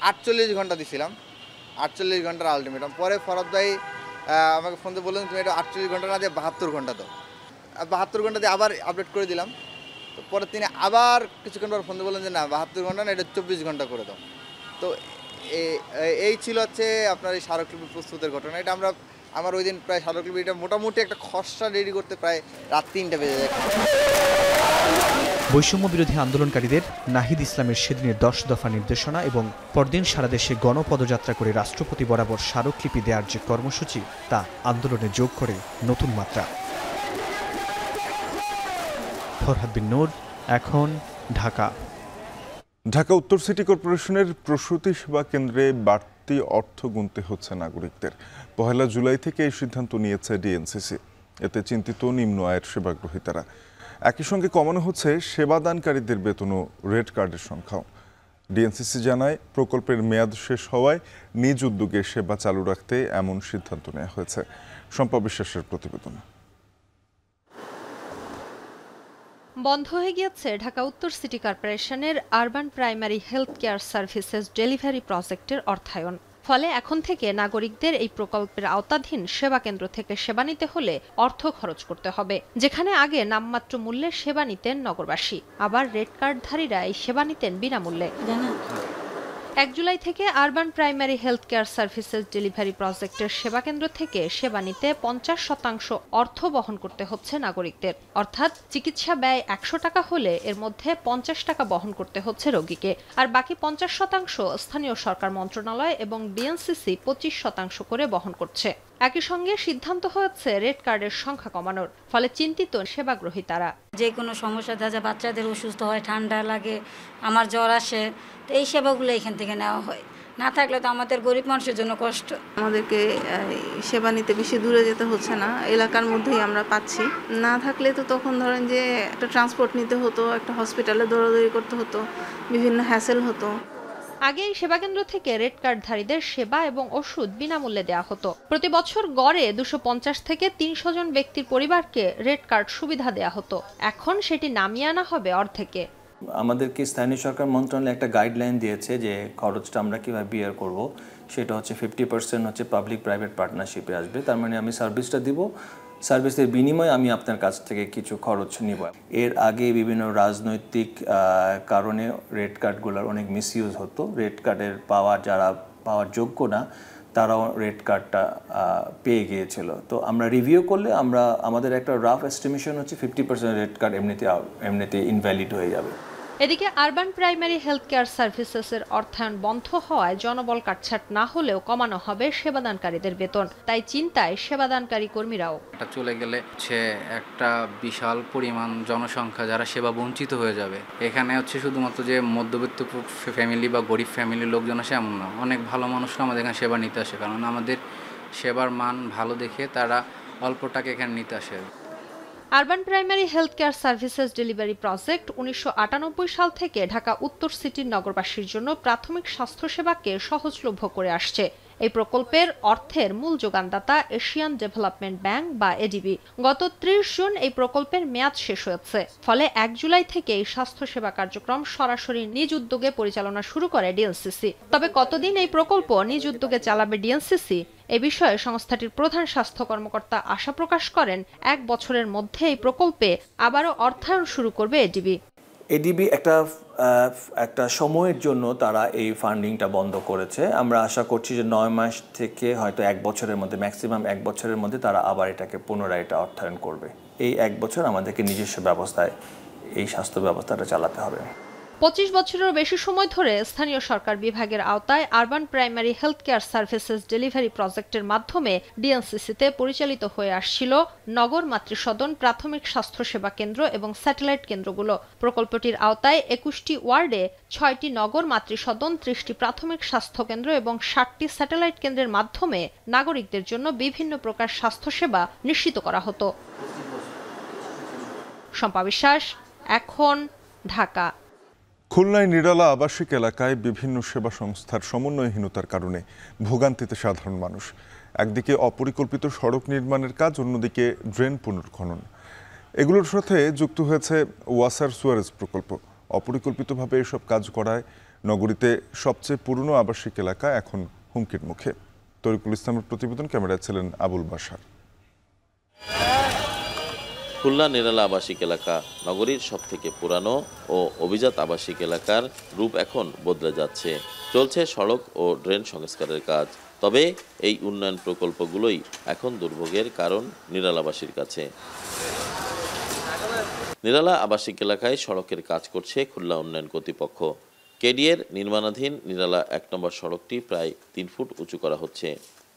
S2: 48 ঘন্টা দিছিলাম, 48 ঘন্টার আলটিমেটাম। পরে ফরহাদ ভাই আমাকে ফোন দিয়ে বললেন তুমি এটা 48 ঘন্টা না দিয়ে 72 ঘন্টা দাও। 72 ঘন্টা দিয়ে আবার আপডেট করে দিলাম। তো পরে তিনি আবার কিছুক্ষণ পর ফোন দিয়ে বললেন যে না 72 ঘন্টা না, এটা 24 ঘন্টা করে দাও। তো এই ছিল আপনার এই স্মারকলিপি প্রস্তুতের ঘটনা। এটা আমার ওই দিন প্রায় স্মারকলিপিটা মোটামুটি একটা খসড়া রেডি করতে প্রায় রাত 3টা বেজে যায়।
S20: বৈষম্য বিরোধী আন্দোলনকারীদের নাহিদ ইসলামের সেদিনের 10 দফা নির্দেশনা এবং পরদিন সারা দেশে গণপদযাত্রা করে রাষ্ট্রপতি বরাবর স্মারকলিপি দেওয়ার যে কর্মসূচি তা আন্দোলনে যোগ করে নতুন মাত্রা। ফরহাদ বিন নূর, এখন, ঢাকা।
S1: ঢাকা উত্তর সিটি কর্পোরেশনের প্রসূতি সেবা কেন্দ্রে বাড়তি অর্থ গুনতে হচ্ছে নাগরিকদের। 1 জুলাই থেকে এই সিদ্ধান্ত নিয়েছে ডিএনসিসি। এতে চিন্তিত নিম্ন আয়ের সেবাগ্রহীতারা। একই সঙ্গে কমানো হচ্ছে সেবাদানকারীদের বেতন ও রেড কার্ডের সংখ্যাও। ডিএনসিসি জানায় প্রকল্পের মেয়াদ শেষ হওয়ায় নিজ উদ্যোগে সেবা চালু রাখতে এমন সিদ্ধান্ত নেওয়া হয়েছে। শম্পা বিশ্বাসের প্রতিবেদন।
S3: বন্ধ হয়ে গিয়েছে ঢাকা উত্তর সিটি কর্পোরেশনের urban primary health care services delivery প্রজেক্টের অর্থায়ন। ফলে এখন থেকে নাগরিকদের এই প্রকল্পের আওতাধীন সেবা কেন্দ্র থেকে সেবা নিতে হলে অর্থ খরচ করতে হবে। যেখানে আগে নামমাত্র মূল্যে সেবা নিতেন নগরবাসী, আবার রেড কার্ডধারীরা এই সেবা নিতেন বিনামূল্যে। 1 জুলাই থেকে urban primary health care services delivery প্রজেক্টের সেবা কেন্দ্র থেকে সেবা নিতে 50% অর্থ বহন করতে হচ্ছে নাগরিকদের। অর্থাৎ চিকিৎসা ব্যয় 100 টাকা হলে এর মধ্যে 50 টাকা বহন করতে হচ্ছে রোগীকে, আর বাকি 50% স্থানীয় সরকার মন্ত্রণালয় এবং ডিএনসিসি 25% করে বহন করছে। একই সঙ্গে সিদ্ধান্ত হয়েছে রেড কার্ডের সংখ্যা কমানোর। ফলে চিন্তিত সেবাগ্রহীতারা।
S6: যে কোনো সমস্যা দেখা যায়, বাচ্চাদের অসুস্থ হয়, ঠান্ডা লাগে, আমার জ্বর আসে, তো এই সেবাগুলো এখান থেকে নেওয়া হয়। না থাকলে তো আমাদের গরিব মানুষের জন্য কষ্ট।
S24: আমাদেরকে সেবা নিতে বেশি দূরে যেতে হচ্ছে না, এলাকার মধ্যেই আমরা পাচ্ছি। না থাকলে তো তখন ধরেন যে একটা ট্রান্সপোর্ট নিতে হতো, একটা হসপিটালে দৌড়াদৌড়ি করতে হতো, বিভিন্ন হ্যাসেল হতো।
S3: আগে এই সেবাকেন্দ্র থেকে রেড কার্ডধারীদের সেবা এবং ওষুধ বিনামূল্যে দেওয়া হতো। প্রতি বছর গড়ে 250 থেকে 300 জন ব্যক্তির পরিবারকে রেড কার্ড সুবিধা দেওয়া হতো। এখন সেটি নামিয়ে আনা হবে অর্ধেকে।
S25: আমাদেরকে স্থানীয় সরকার মন্ত্রণালয় একটা গাইডলাইন দিয়েছে যে খরচটা আমরা কীভাবে বিয়ার করব। সেটা হচ্ছে 50% হচ্ছে পাবলিক প্রাইভেট পার্টনারশিপে আসবে। তার মানে আমি সার্ভিসটা দিব, সার্ভিসের বিনিময়ে আমি আপনার কাছ থেকে কিছু খরচ নিব। এর আগে বিভিন্ন রাজনৈতিক কারণে রেড কার্ডগুলোর অনেক মিসইউজ হতো। রেড কার্ডের যারা পাওয়ার যোগ্য না তারাও রেড কার্ডটা পেয়ে গিয়েছিল। তো আমরা রিভিউ করলে আমাদের একটা রাফ এস্টিমেশন হচ্ছে 50% রেড কার্ড এমনিতে ইনভ্যালিড হয়ে যাবে।
S3: এদিকে আরবান প্রাইমারি হেলথ কেয়ার সার্ভিসেসের অর্থায়ন বন্ধ হওয়ায় জনবল কাটছাট না হলেও কমানো হবে সেবাদানকারীদের বেতন। তাই চিন্তায় সেবাদানকারী কর্মীরাও।
S26: এটা চলে গেলে একটা বিশাল পরিমাণ জনসংখ্যা যারা সেবা বঞ্চিত হয়ে যাবে। এখানে শুধুমাত্র যে মধ্যবিত্ত ফ্যামিলি বা গরিব ফ্যামিলির লোকজন আসে এমন না, অনেক ভালো মানুষরা আমাদের এখানে সেবা নিতে আসে, কারণ আমাদের সেবার মান ভালো দেখে তারা অল্প টাকা এখানে নিতে আসে।
S3: Urban primary health care services delivery project 1998 সাল থেকে ঢাকা উত্তর সিটির নগরবাসীর জন্য প্রাথমিক স্বাস্থ্যসেবাকে সহজলভ্য করে আসছে। এই প্রকল্পের অর্থের মূল যোগানদাতা এশিয়ান ডেভেলপমেন্ট ব্যাংক বা এডিবি। গত 30 জুন এই প্রকল্পের মেয়াদ শেষ হয়েছে। ফলে 1 জুলাই থেকে এই স্বাস্থ্যসেবা কার্যক্রম সরাসরি নিজ উদ্যোগে পরিচালনা শুরু করে ডিএনসিসি। তবে কতদিন এই প্রকল্প নিজ উদ্যোগে চালাবে ডিএনসিসি এ বিষয়ে সংস্থাটির প্রধান স্বাস্থ্য কর্মকর্তা আশা প্রকাশ করেন 1 বছরের মধ্যে এই প্রকল্পে আবারও অর্থায়ন শুরু করবে এডিবি।
S25: এডিবি একটা সময়ের জন্য তারা এই ফান্ডিংটা বন্ধ করেছে। আমরা আশা করছি যে 9 মাস থেকে হয়তো 1 বছরের মধ্যে, ম্যাক্সিমাম 1 বছরের মধ্যে তারা আবার এটাকে পুনরায় অর্থায়ন করবে। এই 1 বছর আমাদেরকে নিজস্ব ব্যবস্থায় এই স্বাস্থ্য ব্যবস্থাটা চালাতে হবে।
S3: 25 বছরেরও বেশি সময় ধরে স্থানীয় সরকার বিভাগের আওতায় urban primary health care services delivery প্রজেক্টের মাধ্যমে ডিএনসিসিতে পরিচালিত হয়ে আসছিল নগর মাতৃসদন, প্রাথমিক স্বাস্থ্যসেবা কেন্দ্র এবং স্যাটেলাইট কেন্দ্রগুলো। প্রকল্পটির আওতায় 21টি ওয়ার্ডে 6টি নগর মাতৃসদন, 30টি প্রাথমিক স্বাস্থ্য কেন্দ্র এবং 60টি স্যাটেলাইট কেন্দ্রের মাধ্যমে নাগরিকদের জন্য বিভিন্ন প্রকার স্বাস্থ্যসেবা নিশ্চিত করা হতো। শম্পা বিশ্বাস, এখন, ঢাকা।
S1: খুলনায় নিরালা আবাসিক এলাকায় বিভিন্ন সেবা সংস্থার সমন্বয়হীনতার কারণে ভোগান্তিতে সাধারণ মানুষ। একদিকে অপরিকল্পিত সড়ক নির্মাণের কাজ, অন্যদিকে ড্রেন পুনর্খনন। এগুলোর সাথে যুক্ত হয়েছে ওয়াসার সুয়ারেজ প্রকল্প। অপরিকল্পিতভাবে এসব কাজ করায় নগরীতে সবচেয়ে পুরনো আবাসিক এলাকা এখন হুমকির মুখে। তরিকুল ইসলামের প্রতিবেদন, ক্যামেরায় ছিলেন আবুল বাশার।
S4: খুলনা নিরালা আবাসিক এলাকা নগরীর সবথেকে পুরানো ও অভিজাত আবাসিক এলাকার রূপ এখন বদলে যাচ্ছে। চলছে সড়ক ও ড্রেন সংস্কারের কাজ। তবে এই উন্নয়ন প্রকল্পগুলোই এখন দুর্ভোগের কারণ নিরালাবাসীর কাছে। নিরালা আবাসিক এলাকায় সড়কের কাজ করছে খুলনা উন্নয়ন কর্তৃপক্ষ। কেডিএর নির্মাণাধীন নিরালা ১ নম্বর সড়কটি প্রায় ৩ ফুট উঁচু করা হচ্ছে।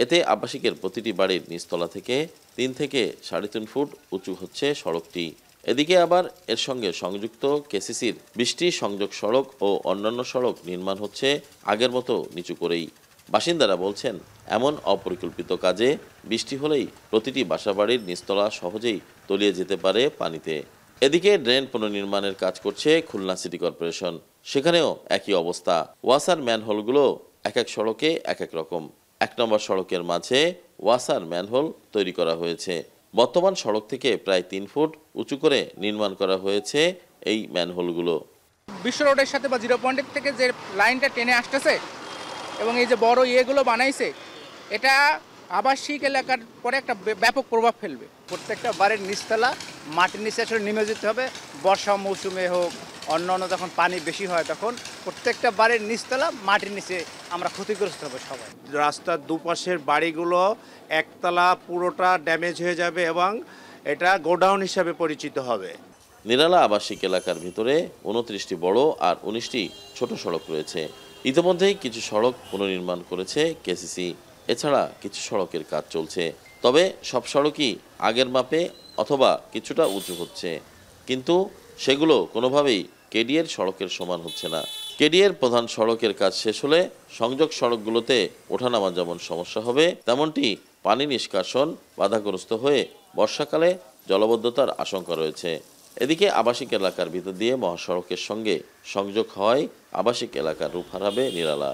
S4: এতে আবাসিকের প্রতিটি বাড়ির নিচতলা থেকে ৩ থেকে ৩.৫ ফুট উঁচু হচ্ছে সড়কটি। এদিকে আবার এর সঙ্গে সংযুক্ত কেসিসির ২০টি সংযোগ সড়ক ও অন্যান্য সড়ক নির্মাণ হচ্ছে আগের মতো নিচু করেই। বাসিন্দারা বলছেন, এমন অপরিকল্পিত কাজে বৃষ্টি হলেই প্রতিটি বাসাবাড়ির নিচতলা সহজেই তলিয়ে যেতে পারে পানিতে। এদিকে ড্রেন পুনর্নির্মাণের কাজ করছে খুলনা সিটি কর্পোরেশন। সেখানেও একই অবস্থা। ওয়াসার ম্যানহোলগুলো এক এক সড়কে এক এক রকম। ১ নম্বর সড়কের মাঝে ওয়াসার ম্যানহোল তৈরি করা হয়েছে। বর্তমান সড়ক থেকে প্রায় ৩ ফুট উঁচু করে নির্মাণ করা হয়েছে এই ম্যানহোলগুলো।
S7: বিশ্ব রোডের সাথে বা 0 পয়েন্টের থেকে যে লাইনটা টেনে আসতেছে এবং এই যে বড় ইয়েগুলো বানাইছে, এটা আবাসিক এলাকার পরে একটা ব্যাপক প্রভাব ফেলবে।
S8: প্রত্যেকটা বাড়ির নিচতলা মাটির নিচে আসলে নেমে যেতে হবে। বর্ষা মৌসুমে হোক, অন্য যখন পানি বেশি হয় তখন প্রত্যেকটা বাড়ির নিচতলা মাটির নিচে আমরা ক্ষতিগ্রস্ত হবে সবাই।
S11: রাস্তার দুপাশের বাড়িগুলো একতলা পুরোটা ড্যামেজ হয়ে যাবে এবং এটা গোডাউন হিসাবে পরিচিত হবে।
S4: নিরালা আবাসিক এলাকার ভিতরে ২৯টি বড় আর ১৯টি ছোট সড়ক রয়েছে। ইতিমধ্যেই কিছু সড়ক পুনর্নির্মাণ করেছে কেসিসি। এছাড়া কিছু সড়কের কাজ চলছে। তবে সব সড়কই আগের মাপে অথবা কিছুটা উঁচু হচ্ছে, কিন্তু সেগুলো কোনোভাবেই কেডিএর সড়কের সমান হচ্ছে না। কেডিএর প্রধান সড়কের কাজ শেষ হলে সংযোগ সড়কগুলোতে ওঠানামা যেমন সমস্যা হবে, তেমনটি পানি নিষ্কাশন বাধাগ্রস্ত হয়ে বর্ষাকালে জলাবদ্ধতার আশঙ্কা রয়েছে। এদিকে আবাসিক এলাকার ভিতর দিয়ে মহাসড়কের সঙ্গে সংযোগ হওয়ায় আবাসিক এলাকার রূপ হারাবে নিরালা।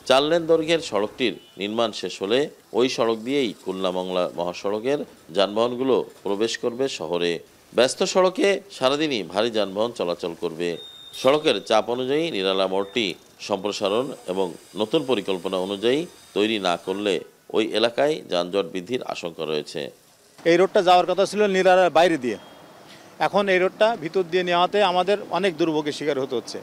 S4: ৪ লেন দৈর্ঘ্যের সড়কটির নির্মাণ শেষ হলে ওই সড়ক দিয়েই খুলনা মংলা মহাসড়কের যানবাহনগুলো প্রবেশ করবে শহরে। ব্যস্ত সড়কে সারাদিনই ভারী যানবাহন চলাচল করবে। সড়কের চাপ অনুযায়ী নিরালা মোড়টি সম্প্রসারণ এবং নতুন পরিকল্পনা অনুযায়ী তৈরি না করলে ওই এলাকায় যানজট বৃদ্ধির আশঙ্কা রয়েছে।
S14: এই রোডটা যাওয়ার কথা ছিল নিরালার বাইরে দিয়ে, এখন এই রোডটা ভিতর দিয়ে নেওয়াতে আমাদের অনেক দুর্ভোগের শিকার হতে হচ্ছে।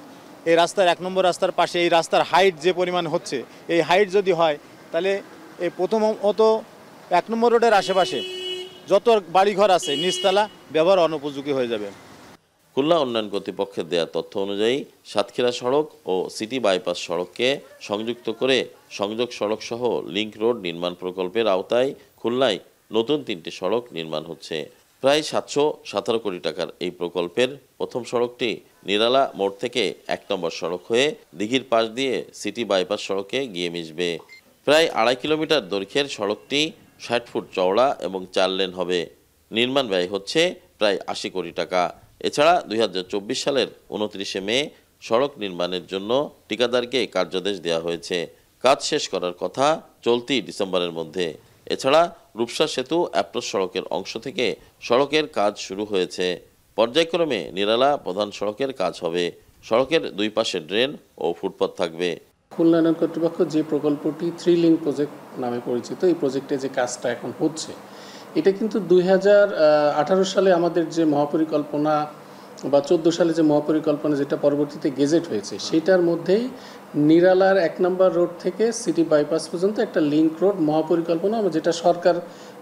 S14: এই রাস্তার ১ নম্বর রাস্তার পাশে এই রাস্তার হাইট যে পরিমাণ হচ্ছে, এই হাইট যদি হয় তাহলে এই প্রথমত ১ নম্বর রোডের আশেপাশে যত বাড়িঘর আছে নিচতলা ব্যবহার অনুপযোগী হয়ে যাবে।
S4: খুলনা উন্নয়ন কর্তৃপক্ষের দেওয়া তথ্য অনুযায়ী সাতক্ষীরা সড়ক ও সিটি বাইপাস সড়ককে সংযুক্ত করে সংযোগ সড়ক সহ লিংক রোড নির্মাণ প্রকল্পের আওতায় খুলনায় নতুন 3টি সড়ক নির্মাণ হচ্ছে। প্রায় ৭১৭ কোটি টাকার এই প্রকল্পের প্রথম সড়কটি নিরালা মোড় থেকে ১ নম্বর সড়ক হয়ে দিঘির পাশ দিয়ে সিটি বাইপাস সড়কে গিয়ে মিশবে। প্রায় ২.৫ কিলোমিটার দৈর্ঘ্যের সড়কটি ৬০ ফুট চওড়া এবং ৪ লেন হবে। নির্মাণ ব্যয় হচ্ছে প্রায় ৮০ কোটি টাকা। এছাড়া ২০২৪ সালের ২৯শে মে সড়ক নির্মাণের জন্য ঠিকাদারকে কার্যাদেশ দেওয়া হয়েছে। কাজ শেষ করার কথা চলতি ডিসেম্বরের মধ্যে। এছাড়া রূপসা সেতু অ্যাপ্রোচ সড়কের অংশ থেকে সড়কের কাজ শুরু হয়েছে। পর্যায়ক্রমে নিরালা প্রধান সড়কের কাজ হবে। সড়কের দুই পাশে ড্রেন ও ফুটপাত থাকবে।
S17: খুলনা উন্নয়ন কর্তৃপক্ষ যে প্রকল্পটি 3 লিঙ্ক প্রজেক্ট নামে পরিচিত, এই প্রজেক্টে যে কাজটা এখন হচ্ছে, এটা কিন্তু 2018 সালে আমাদের যে মহাপরিকল্পনা বা 14 সালে যে মহাপরিকল্পনা যেটা পরবর্তীতে গেজেট হয়েছে, সেটার মধ্যেই নিরালার 1 নম্বর রোড থেকে সিটি বাইপাস পর্যন্ত একটা লিঙ্ক রোড মহাপরিকল্পনা, যেটা সরকার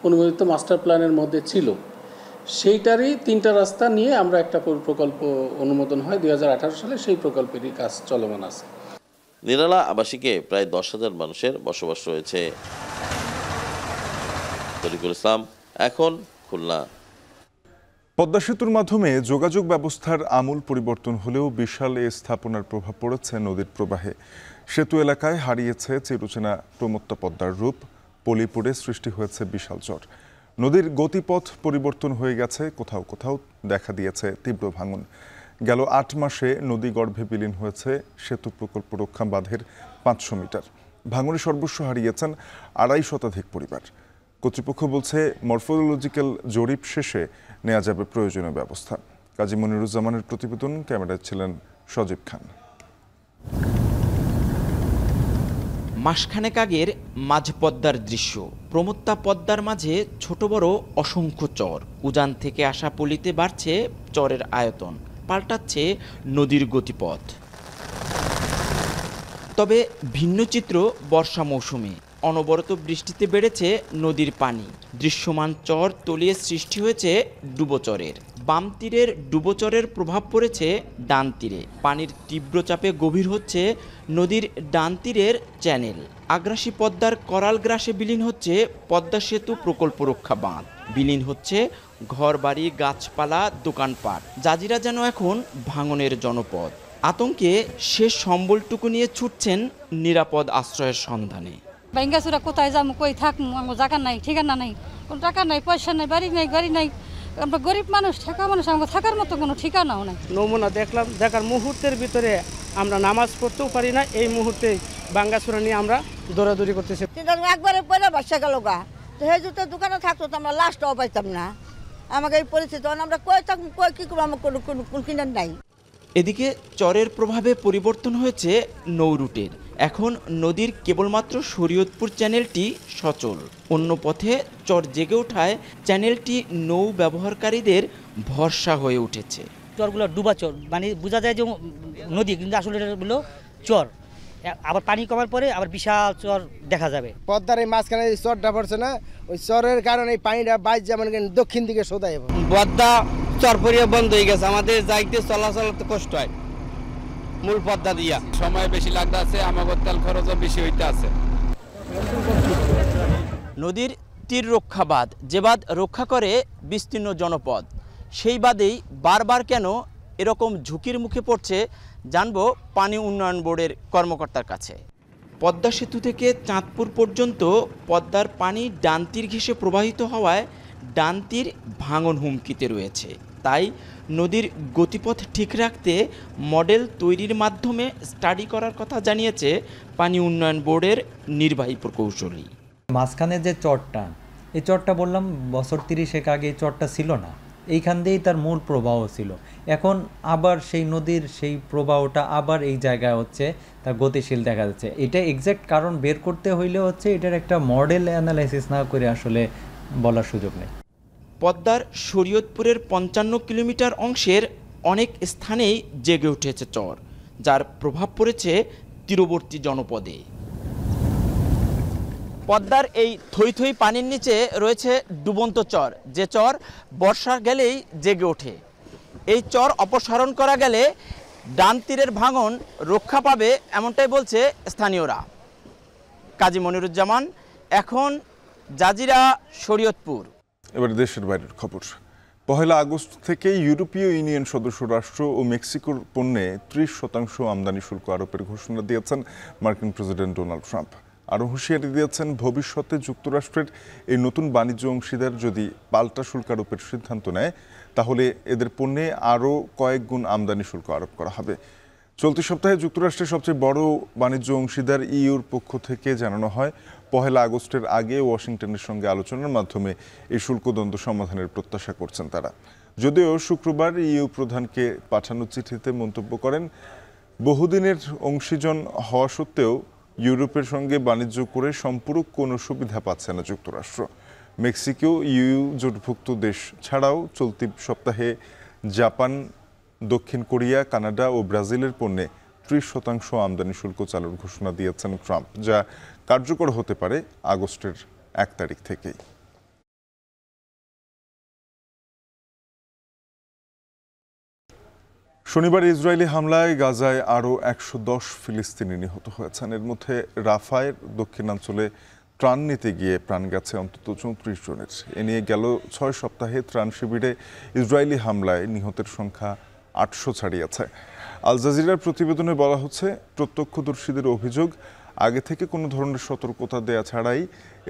S17: অনুমোদিত মাস্টার প্ল্যানের মধ্যে ছিল, সেইটারই 3টা রাস্তা নিয়ে আমরা একটা প্রকল্প অনুমোদন হয় 2018 সালে। সেই প্রকল্পেরই কাজ চলমান আছে।
S4: নিরালা আবাসিকে প্রায় 10,000 মানুষের বসবাস রয়েছে। তরিকুল ইসলাম, এখন খুলনা।
S1: পদ্মা সেতুর মাধ্যমে যোগাযোগ ব্যবস্থার আমূল পরিবর্তন হলেও বিশাল এ স্থাপনার প্রভাব পড়েছে নদীর প্রবাহে। সেতু এলাকায় হারিয়েছে চিরচেনা প্রমত্তা পদ্মার রূপ, পলি পড়ে সৃষ্টি হয়েছে বিশাল চর। নদীর গতিপথ পরিবর্তন হয়ে গেছে, কোথাও কোথাও দেখা দিয়েছে তীব্র ভাঙন। গেল ৮ মাসে নদী গর্ভে বিলীন হয়েছে সেতু প্রকল্প রক্ষা বাঁধের ৫০০ মিটার। ভাঙনে সর্বস্ব হারিয়েছেন ২৫ শতাধিক পরিবার। কর্তৃপক্ষ বলছে মরফোলজিক্যাল জরিপ শেষে নেওয়া যাবে প্রয়োজনীয় ব্যবস্থা। কাজী মনিরুজ্জামানের প্রতিবেদন, ক্যামেরায় ছিলেন সজীব খান।
S5: মাসখানেক আগের মাঝ পদ্মার দৃশ্য। প্রমত্তা পদ্মার মাঝে ছোট বড় অসংখ্য চর। উজান থেকে আসা পলিতে বাড়ছে চরের আয়তন, পাল্টাচ্ছে নদীর গতিপথ। তবে ভিন্ন চিত্র বর্ষা মৌসুমে। অনবরত বৃষ্টিতে বেড়েছে নদীর পানি। দৃশ্যমান চর তলিয়ে সৃষ্টি হয়েছে ডুবোচরের। বাম তীরের ডুবোচরের প্রভাব পড়েছে ডান তীরে। পানির তীব্র চাপে গভীর হচ্ছে নদীর ডান তীরের চ্যানেল। আগ্রাসী পদ্মার করাল গ্রাসে বিলীন হচ্ছে পদ্মা সেতু প্রকল্প রক্ষা বাঁধ। বিলীন হচ্ছে ঘরবাড়ি, গাছপালা, দোকানপাট। জাজিরা যেন এখন ভাঙনের জনপদ। আতঙ্কে শেষ সম্বলটুকু নিয়ে ছুটছেন নিরাপদ আশ্রয়ের সন্ধানে।
S10: বাইঙ্গাচুরা কোথায় যাবো, কই থাকবো, আমার জায়গা নাই, ঠিকানা নাই, কোনো টাকা নাই, পয়সা নাই, বাড়ি নাই। আমরা গরিব মানুষ, ঠেকা মানুষ, আমাকে থাকার মতো কোনো ঠিকানাও নাই।
S12: নমুনা দেখলাম, দেখার মুহূর্তের ভিতরে আমরা নামাজ পড়তেও পারি না। এই মুহূর্তে বাঙ্গাচুরা নিয়ে আমরা দৌড়াদৌড়ি করতেছি।
S13: একবারে পরে বাসা গেল গা, তো সেই জুতো দোকানে থাকতো তো আমরা লাস্টও পাইতাম না। আমাকে এই পরিস্থিতি আমরা কই থাকবো, কই কী করবো, আমার কোনো কিনার নাই।
S5: এদিকে চরের প্রভাবে পরিবর্তন হয়েছে নৌ রুটের। এখন নদীর কেবলমাত্র শরীয়তপুর চ্যানেলটি সচল। অন্য পথে চর জেগে ওঠায় চ্যানেলটি নৌ ব্যবহারকারীদের ভরসা হয়ে উঠেছে।
S15: চরগুলো ডুবা চর, মানে বোঝা যায় যে নদী, কিন্তু আসলে এটা হলো চর। আবার পানি কমার পরে আবার বিশাল চর দেখা যাবে।
S16: পদ্মার এই মাঝখানে চরটা পড়ছে না, ওই চরের কারণে এই পানিটা বাইরে যেমন দক্ষিণ দিকে সোদায়।
S27: পদ্মা চর পরিয়ে বন্ধ হয়ে গেছে, আমাদের যাইতে চলাচল কষ্ট হয়। মূল পদ্মা দিয়া সময় বেশি লাগতে আছে, আমাদের তেল খরচও বেশি হইতে আছে।
S5: নদীর তীর রক্ষা বাঁধ, যে বাঁধ রক্ষা করে বিস্তীর্ণ জনপদ, সেই বাঁধেই বারবার কেন এরকম ঝুঁকির মুখে পড়ছে জানবো পানি উন্নয়ন বোর্ডের কর্মকর্তার কাছে। পদ্মা সেতু থেকে চাঁদপুর পর্যন্ত পদ্মার পানি ডান তীর ঘেঁষে প্রবাহিত হওয়ায় ডান তীর ভাঙন হুমকিতে রয়েছে। তাই নদীর গতিপথ ঠিক রাখতে মডেল তৈরির মাধ্যমে স্টাডি করার কথা জানিয়েছে পানি উন্নয়ন বোর্ডের নির্বাহী প্রকৌশলী।
S28: মাঝখানে যে চরটা, এই চরটা বললাম বছর 30 আগে এই চরটা ছিল না, এইখান দিয়েই তার মূল প্রবাহ ছিল। এখন আবার সেই নদীর সেই প্রবাহটা আবার এই জায়গায় হচ্ছে তার গতিশীল দেখা যাচ্ছে। এটা এক্সাক্ট কারণ বের করতে হইলে হচ্ছে এটার একটা মডেল অ্যানালাইসিস না করে আসলে বলার সুযোগ নেই।
S5: পদ্মার শরীয়তপুরের 55 কিলোমিটার অংশের অনেক স্থানেই জেগে উঠেছে চর, যার প্রভাব পড়েছে তীরবর্তী জনপদে। পদ্মার এই থই থই পানির নিচে রয়েছে ডুবন্ত চর, যে চর বর্ষা গেলেই জেগে ওঠে। এই চর অপসারণ করা গেলে ডান তীরের ভাঙন রক্ষা পাবে, এমনটাই বলছে স্থানীয়রা। কাজী মনিরুজ্জামান, এখন জাজিরা, শরীয়তপুর।
S1: এবার দেশের বাইরের খবর। 1 আগস্ট থেকে ইউরোপীয় ইউনিয়ন সদস্য রাষ্ট্র ও মেক্সিকোর পণ্যে 30% আমদানি শুল্ক আরোপের ঘোষণা দিয়েছেন মার্কিন প্রেসিডেন্ট ডোনাল্ড ট্রাম্প। আরও হুঁশিয়ারি দিয়েছেন, ভবিষ্যতে যুক্তরাষ্ট্রের এই নতুন বাণিজ্য অংশীদার যদি পাল্টা শুল্ক আরোপের সিদ্ধান্ত নেয়, তাহলে এদের পণ্যে আরও কয়েক গুণ আমদানি শুল্ক আরোপ করা হবে। চলতি সপ্তাহে যুক্তরাষ্ট্রের সবচেয়ে বড় বাণিজ্য অংশীদার ইউর পক্ষ থেকে জানানো হয়, 1 আগস্টের আগে ওয়াশিংটনের সঙ্গে আলোচনার মাধ্যমে এই শুল্ক দ্বন্দ্ব সমাধানের প্রত্যাশা করছেন তারা। যদিও শুক্রবার ইউ প্রধানকে পাঠানো চিঠিতে মন্তব্য করেন, বহুদিনের অংশীজন হওয়া সত্ত্বেও ইউরোপের সঙ্গে বাণিজ্য করে সম্পূরক কোনো সুবিধা পাচ্ছে না যুক্তরাষ্ট্র। মেক্সিকো ইউ জোটভুক্ত দেশ ছাড়াও চলতি সপ্তাহে জাপান, দক্ষিণ কোরিয়া, কানাডা ও ব্রাজিলের পণ্যে 30% আমদানি শুল্ক চালুর ঘোষণা দিয়েছেন ট্রাম্প, যা কার্যকর হতে পারে আগস্টের 1 তারিখ থেকেই। শনিবার ইসরায়েলি হামলায় গাজায় আরও 110 ফিলিস্তিনি নিহত হয়েছেন। এর মধ্যে রাফায়ের দক্ষিণাঞ্চলে ত্রাণ নিতে গিয়ে প্রাণ গেছে অন্তত 34 জনের। এ নিয়ে গেল 6 সপ্তাহে ত্রাণ শিবিরে ইসরায়েলি হামলায় নিহতের সংখ্যা 800 ছাড়িয়েছে। আল জাজিরার প্রতিবেদনে বলা হচ্ছে, প্রত্যক্ষদর্শীদের অভিযোগ, আগে থেকে কোনো ধরনের সতর্কতা দেয়া ছাড়াই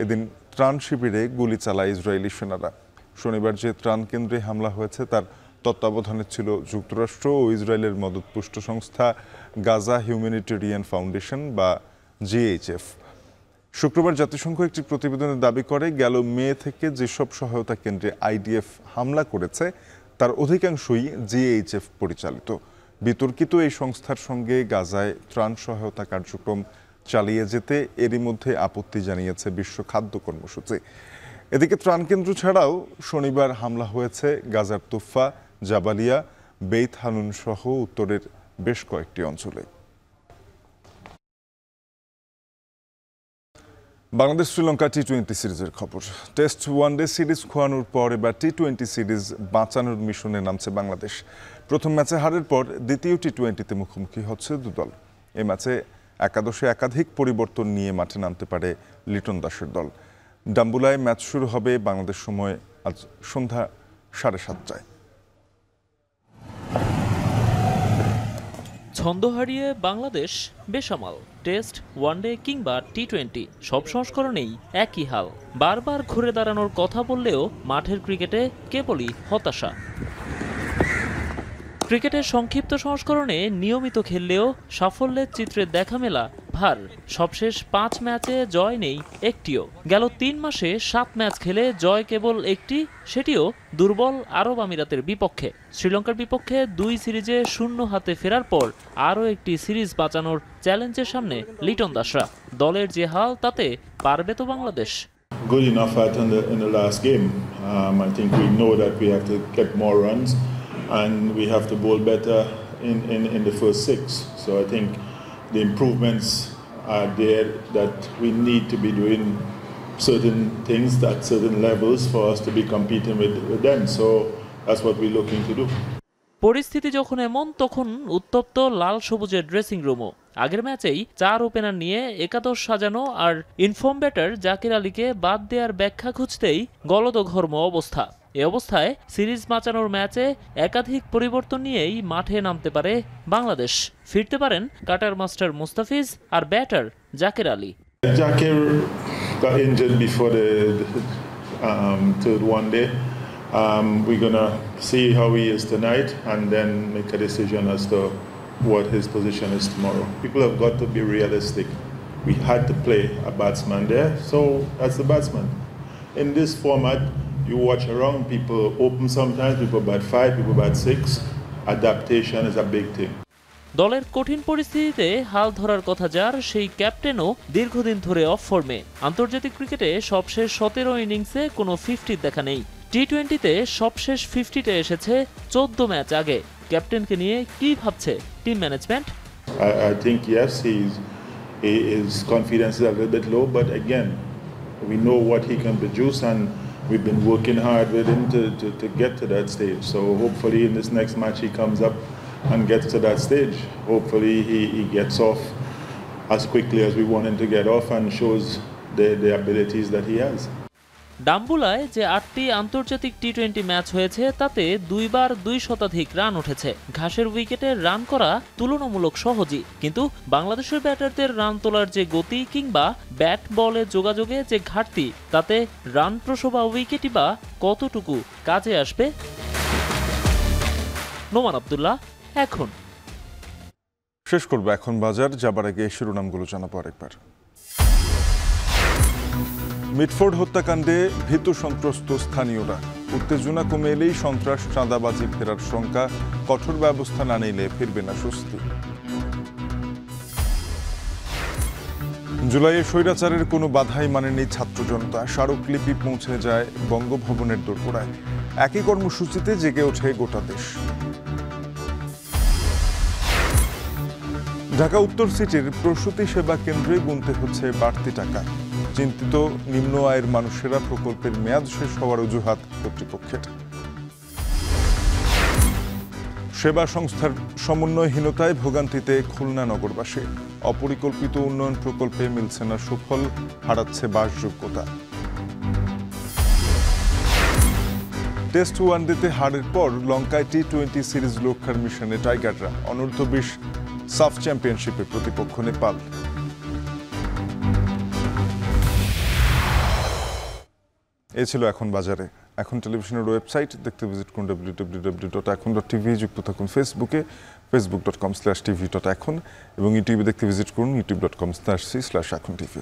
S1: এদিন ত্রাণ শিবিরে গুলি চালায় ইসরায়েলি সেনারা। শনিবার যে ত্রাণ কেন্দ্রে হামলা হয়েছে তার তত্ত্বাবধানে ছিল যুক্তরাষ্ট্র ও ইসরায়েলের মদতপুষ্ট সংস্থা গাজা হিউম্যানিটেরিয়ান ফাউন্ডেশন বা জিএইচএফ। শুক্রবার জাতিসংঘ একটি প্রতিবেদনে দাবি করে গেল মে থেকে যেসব সহায়তা কেন্দ্রে আইডিএফ হামলা করেছে তার অধিকাংশই জিএইচএফ পরিচালিত। বিতর্কিত এই সংস্থার সঙ্গে গাজায় ত্রাণ সহায়তা কার্যক্রম চালিয়ে যেতে এরই মধ্যে আপত্তি জানিয়েছে বিশ্ব খাদ্য কর্মসূচি। এদিকে ত্রাণ কেন্দ্র ছাড়াও শনিবার হামলা হয়েছে গাজার তুফা, জাবালিয়া, বেইত হানুন সহ উত্তরের বেশ কয়েকটি অঞ্চলে। বাংলাদেশ শ্রীলঙ্কা টি-20 সিরিজের খবর। টেস্ট ওয়ানডে সিরিজ খোয়ানোর পর এবার টি-20 সিরিজ বাঁচানোর মিশনে নামছে বাংলাদেশ। প্রথম ম্যাচে হারের পর দ্বিতীয় টি-20তে মুখোমুখি হচ্ছে দুদল। এই ম্যাচে একাদশে একাধিক পরিবর্তন নিয়ে মাঠে নামতে পারে লিটন দাসের দল। ডাম্বুলায় ম্যাচ শুরু হবে বাংলাদেশ সময় আজ সন্ধ্যা 7:30টায়।
S2: ছন্দ হারিয়ে বাংলাদেশ বেসামাল। টেস্ট, ওয়ানডে কিংবা টি-20 সব সংস্করণেই একই হাল। বারবার ঘুরে দাঁড়ানোর কথা বললেও মাঠের ক্রিকেটে কেবলই হতাশা। ক্রিকেটের সংক্ষিপ্ত সংস্করণে নিয়মিত খেললেও সাফল্যের চিত্রে দেখা মেলা ভার। সবশেষ 5 ম্যাচে জয় নেই একটিও। গেল 3 মাসে 7 ম্যাচ খেলে জয় কেবল একটি, সেটিও দুর্বল আরব আমিরাতের বিপক্ষে। শ্রীলঙ্কার বিপক্ষে 2 সিরিজে 0 হাতে ফেরার পর আরও একটি সিরিজ বাঁচানোর চ্যালেঞ্জের সামনে লিটন দাসরা। দলের যে হাল তাতে পারবে তো Bangladesh?
S9: Good enough in the last game. I think we know that we have to get more runs and we have to bowl better in the first 6. So I think the improvements are there that we need to be doing certain things at certain levels for us to be competing with them. So that's what we're looking to do.
S2: পরিস্থিতি যখন এমন তখন উত্তপ্ত লাল সবুজের dressing রুমও। আগের ম্যাচেই 4 opener নিয়ে একাদশ সাজানো আর ইনফর্ম ব্যাটার জাকির আলীকে বাদ দেওয়ার ব্যাখ্যা খুঁজতেই গলদঘর্ম অবস্থা। এ অবস্থায় সিরিজ বাঁচানোর ম্যাচে একাধিক পরিবর্তন নিয়েই মাঠে নামতে পারে বাংলাদেশ। ফিরতে পারেন কাটার মাস্টার মুস্তাফিজ আর batter Zakir Ali.
S9: Zakir got injured before the third one day. We're gonna see how he is tonight and then make a decision as to what his position is tomorrow. People have got to be realistic. We had to play a batsman there, so that's the batsman. In this format, you watch around, people open sometimes, people bat 5, people bat 6. Adaptation is a big thing.
S2: দলের কঠিন পরিস্থিতিতে হাল ধরার কথা যার, সেই ক্যাপ্টেনও দীর্ঘদিন ধরে অফ ফর্মে। আন্তর্জাতিক ক্রিকেটে সবশেষ 17 ইনিংসে কোনো 50 দেখা নেই। টি-20তে সবশেষ 50তে এসেছে 14 ম্যাচ আগে। ক্যাপ্টেনকে নিয়ে কি ভাবছে team management?
S9: I think yes, his confidence is a little bit low, but again, we know what he can produce and we've been working hard with him to get to that stage. So hopefully in this next match he comes up and gets to that stage. Hopefully he gets off as quickly as we want him to get off and shows the abilities that he has.
S2: ডাম্বুলায় যে 8টি আন্তর্জাতিক টি-20 match হয়েছে তাতে 2 বার 2 শতাধিক run উঠেছে। ঘাসের উইকেটে run করা তুলনামূলক সহজই, কিন্তু বাংলাদেশের ব্যাটারদের রান তোলার যে গতি কিংবা ব্যাট বলে যোগাযোগে যে ঘাটতি, তাতে রান প্রসবা উইকেটই বা কতটুকু কাজে আসবে? নোমান আব্দুল্লাহ, এখন।
S1: শেষ করবো এখন বাজার যাবার আগে শিরোনামগুলো জানাবো আরেকবার। মিটফোর্ড হত্যাকাণ্ডে ভীতু সন্ত্রস্ত স্থানীয়রা। উত্তেজনা কমে এলেই সন্ত্রাস, চাঁদাবাজি ফেরার শঙ্কা। কঠোর ব্যবস্থা না নিলে ফিরবে না স্বস্তি। জুলাইয়ে স্বৈরাচারের কোনো বাধাই মানেনি ছাত্র জনতা। স্মারকলিপি পৌঁছে যায় বঙ্গভবনের দোরগোড়ায়। একই কর্মসূচিতে জেগে ওঠে গোটা দেশ। ঢাকা উত্তর সিটির প্রসূতি সেবা কেন্দ্রে গুনতে হচ্ছে বাড়তি টাকা। চিন্তিত নিম্ন আয়ের মানুষেরা, প্রকল্পের মেয়াদ শেষ হওয়ার অজুহাত কর্তৃপক্ষের। সেবা সংস্থার সমন্বয়হীনতায় ভোগান্তিতে খুলনা নগরবাসী। অপরিকল্পিত উন্নয়ন প্রকল্পে মিলছে না সুফল, হারাচ্ছে বাসযোগ্যতা। টেস্ট ওয়ানডেতে হারের পর লঙ্কায় টি-20 সিরিজ রক্ষার মিশনে টাইগাররা। অনূর্ধ্ব 20 সাফ চ্যাম্পিয়নশিপে প্রতিপক্ষ নেপাল। এই ছিল এখন বাজারে। এখন টেলিভিশনের ওয়েবসাইট দেখতে ভিজিট করুন www.ekon.tv। যুক্ত থাকুন ফেসবুকে facebook.com/tv.ekon এবং ইউটিউবে দেখতে ভিজিট করুন youtube.com/c/ekontv।